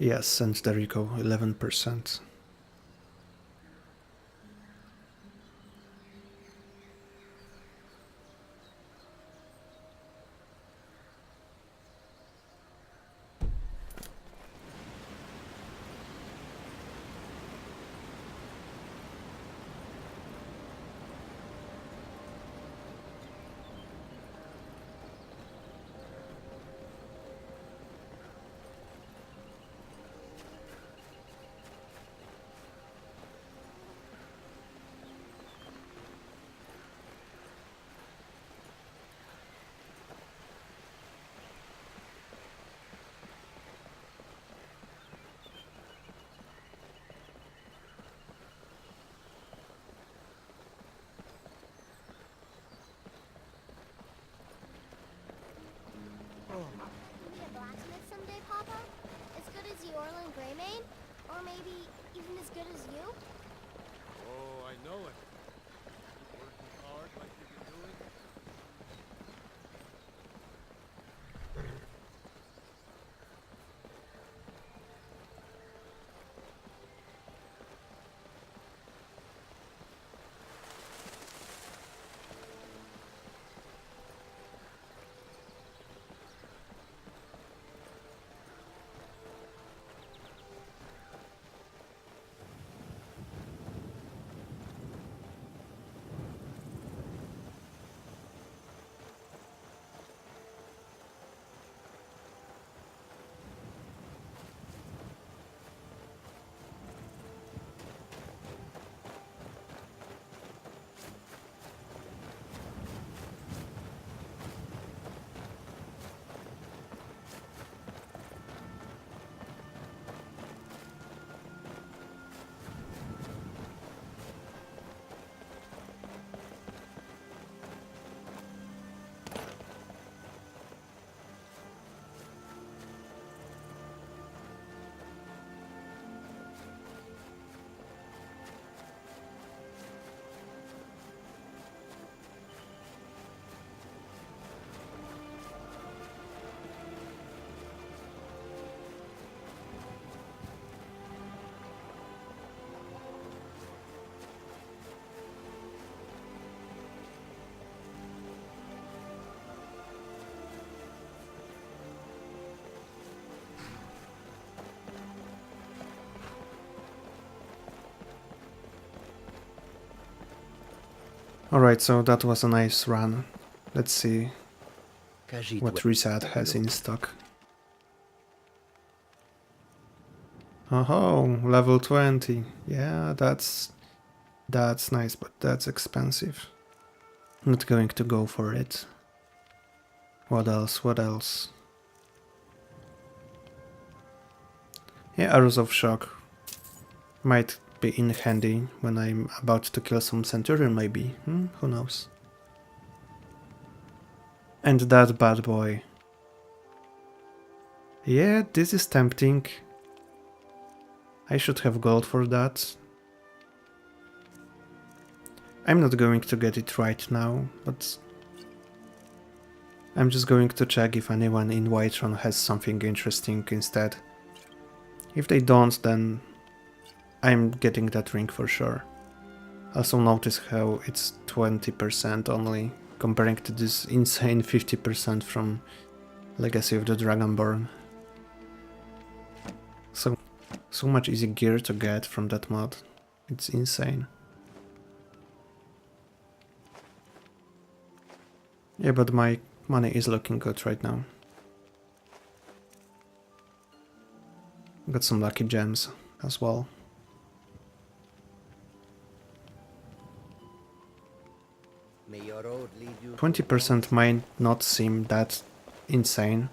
Yes, and there you go, 11%. Be a blacksmith someday, Papa? As good as the Orlin Greymane? Or maybe even as good as you? Oh, I know it. Working hard like you've been doing. Alright, so that was a nice run. Let's see what Reset has in stock. Oh, level 20. Yeah, that's nice, but that's expensive. Not going to go for it. What else? What else? Yeah, Arrows of Shock might be in handy when I'm about to kill some Centurion, maybe. Who knows? And that bad boy. Yeah, this is tempting. I should have gold for that. I'm not going to get it right now, but I'm just going to check if anyone in Whiterun has something interesting instead. If they don't, then I'm getting that ring for sure. Also notice how it's 20% only comparing to this insane 50% from Legacy of the Dragonborn. So much easy gear to get from that mod. It's insane. Yeah, but my money is looking good right now. Got some lucky gems as well. May your road lead you 20% might not seem that insane,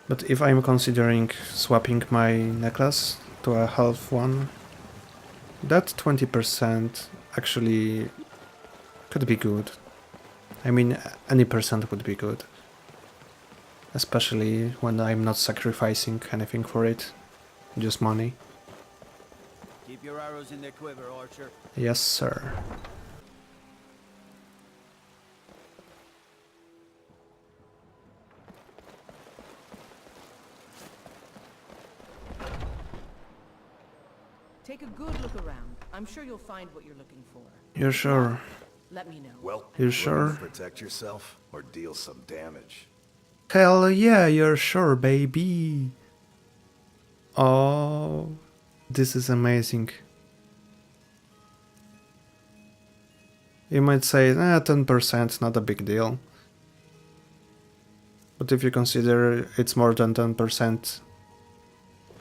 but if I'm considering swapping my necklace to a half one, that 20% actually could be good. I mean, any percent would be good. Especially when I'm not sacrificing anything for it, just money. Keep your arrows in their quiver, Archer. Yes, sir. Take a good look around. I'm sure you'll find what you're looking for. You're sure? Let me know. Well, You looking sure? to protect yourself or deal some damage? Hell yeah, you're sure, baby! Oh, this is amazing. You might say, 10%, not a big deal. But if you consider it's more than 10%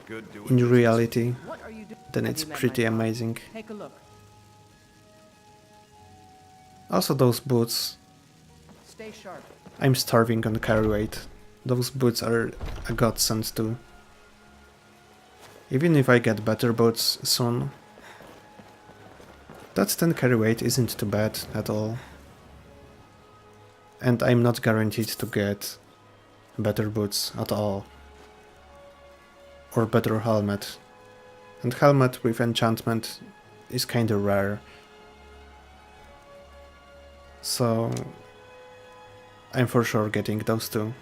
Good doing in business. reality, What are you doing? then Have it's you met pretty my father? amazing. Take a look. Also those boots, Stay sharp. I'm starving on carry weight. Those boots are a godsend too. Even if I get better boots soon, that 10 carry weight isn't too bad at all. And I'm not guaranteed to get better boots at all. Or better helmet. And helmet with enchantment is kinda rare. So I'm for sure getting those two.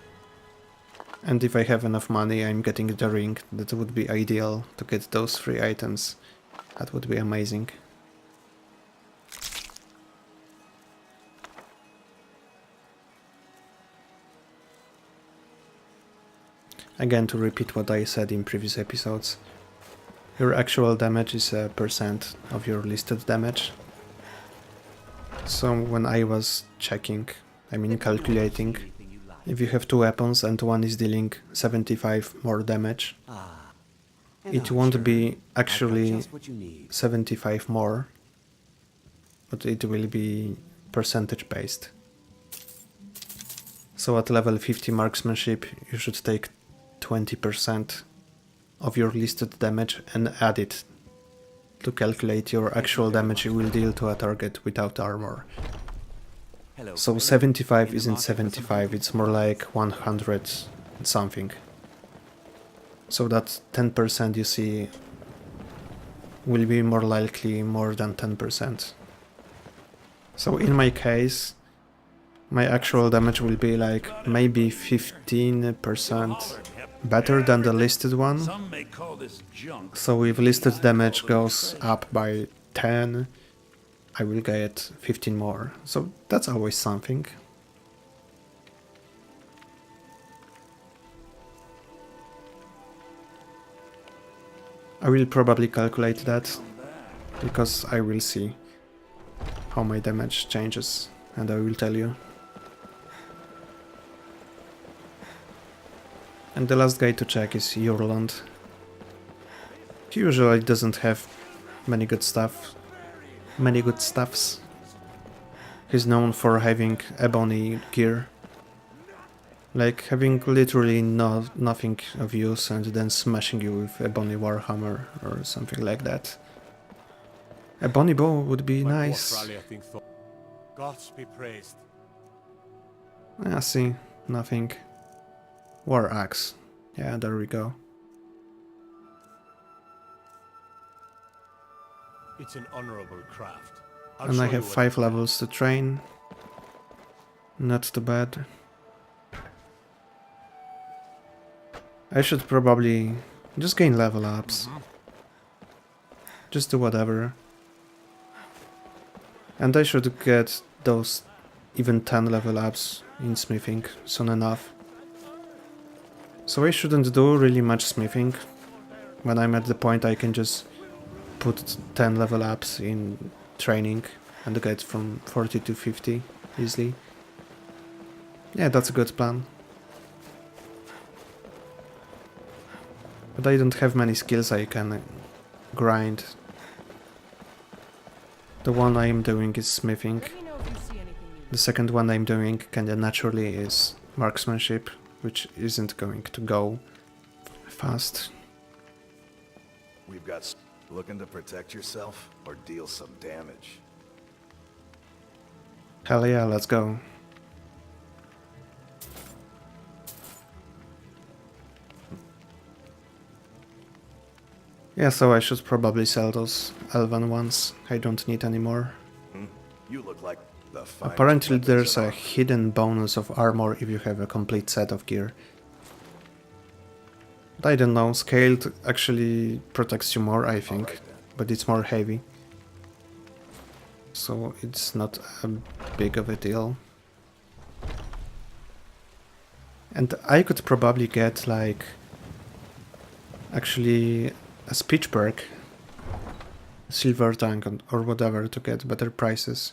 And if I have enough money, I'm getting the ring. That would be ideal to get those 3 items. That would be amazing. Again, to repeat what I said in previous episodes, your actual damage is a percent of your listed damage. So when I was checking, I mean calculating, if you have 2 weapons and one is dealing 75 more damage, it won't be actually Just what you need. 75 more, but it will be percentage based. So at level 50 marksmanship, you should take 20% of your listed damage and add it to calculate your actual damage you will deal to a target without armor. Hello. So 75 isn't 75, it's more like 100 something. So that 10% you see will be more likely more than 10%. So in my case, my actual damage will be like maybe 15% better than the listed one. Some may call this junk. So if listed damage goes up by 10, I will get 15 more. So that's always something. I will probably calculate that, because I will see how my damage changes, and I will tell you. And the last guy to check is Jurland. He usually doesn't have many good stuffs. He's known for having ebony gear. Like having literally nothing of use and then smashing you with ebony warhammer or something like that. Ebony bow would be nice. Gods be praised. Ah, see, nothing. War axe. Yeah, there we go. It's an honorable craft. I'll And show I you have what 5 levels to train. Not too bad. I should probably just gain level ups. Just do whatever. And I should get those even 10 level ups in smithing soon enough. So I shouldn't do really much smithing. When I'm at the point I can just put 10 level ups in training and get from 40 to 50 easily. Yeah, that's a good plan. But I don't have many skills I can grind. The one I'm doing is smithing. Let me know if you see anything you The second one I'm doing kinda naturally is marksmanship, which isn't going to go fast. We've got looking to protect yourself or deal some damage. Hell yeah, let's go. Yeah, so I should probably sell those elven ones. I don't need any more. You look like the finest Apparently weapons there's in a our- hidden bonus of armor if you have a complete set of gear. But I don't know, scaled actually protects you more, I think, Alright then. but it's more heavy. So it's not a big of a deal. And I could probably get like actually a speech perk, silver tank or whatever to get better prices,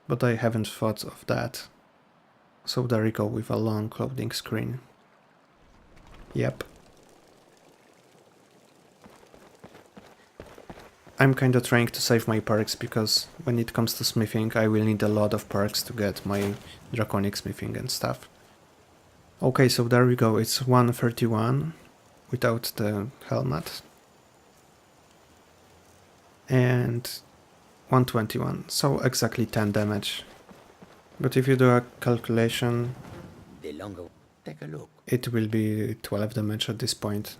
but I haven't thought of that. So there you go with a long loading screen. Yep. I'm kinda trying to save my perks because when it comes to smithing I will need a lot of perks to get my draconic smithing and stuff. Okay, so there we go, it's 131 without the helmet. And 121, so exactly 10 damage. But if you do a calculation, Take a look. it will be 12 damage at this point.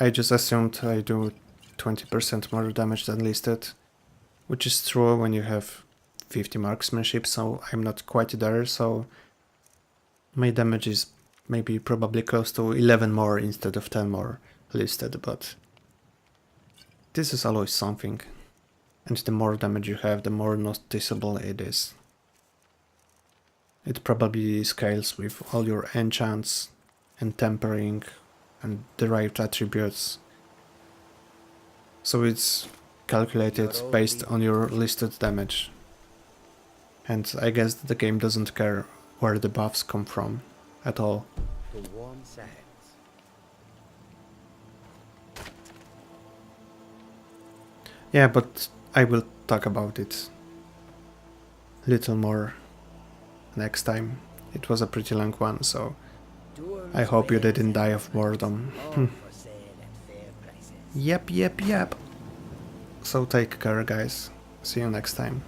I just assumed I do 20% more damage than listed, which is true when you have 50 marksmanship, so I'm not quite there, so my damage is maybe probably close to 11 more instead of 10 more listed, but this is always something. And the more damage you have, the more noticeable it is. It probably scales with all your enchants and tempering and derived attributes. So it's calculated based on your listed damage. And I guess the game doesn't care where the buffs come from at all. The warm sands. Yeah, but I will talk about it a little more next time. It was a pretty long one, so I hope you didn't die of boredom. Yep. So take care, guys. See you next time.